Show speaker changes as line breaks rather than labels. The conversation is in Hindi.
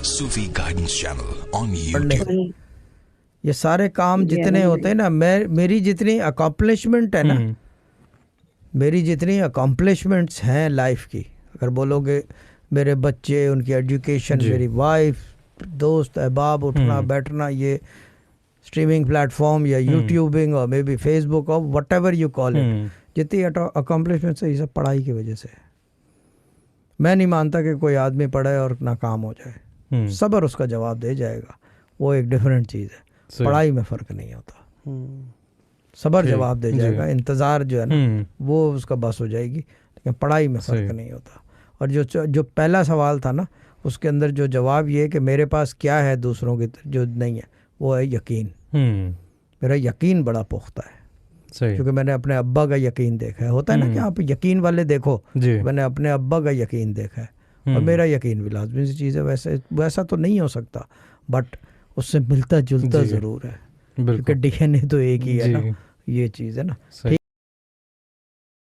Sufi Guidance Channel on YouTube.
ये सारे काम जितने होते हैं ना, मेरी जितनी अकॉम्प्लिशमेंट है ना, मेरी जितनी अकॉम्प्लिशमेंट्स हैं लाइफ की, अगर बोलोगे मेरे बच्चे, उनकी एजुकेशन, मेरी वाइफ, दोस्त अहबाब, उठना बैठना, ये स्ट्रीमिंग प्लेटफॉर्म या यूट्यूबिंग और मे बी फेसबुक और what ever you call it, जितनी अकॉम्प्लिशमेंट्स है ये सब पढ़ाई की वजह से है। मैं नहीं मानता कि कोई आदमी पढ़े और नाकाम हो जाए, सब्र उसका जवाब दे जाएगा, वो एक डिफरेंट चीज़ है। पढ़ाई में फ़र्क नहीं होता, सब्र जवाब दे जाएगा, इंतज़ार जो है ना वो उसका बस हो जाएगी, लेकिन पढ़ाई में फ़र्क नहीं होता। और जो पहला सवाल था ना, उसके अंदर जो जवाब ये है कि मेरे पास क्या है दूसरों की जो नहीं है, वो है यकीन। मेरा यकीन बड़ा पुख्ता है, क्योंकि मैंने अपने अब्बा का यकीन देखा है। होता है ना कि आप यकीन वाले देखो, मैंने अपने अब्बा का यकीन देखा है और मेरा यकीन भी लाजमी सी चीज़ है। वैसा तो नहीं हो सकता, बट उससे मिलता जुलता ज़रूर है, क्योंकि डीएनए तो एक ही है ना, ये चीज़ है ना।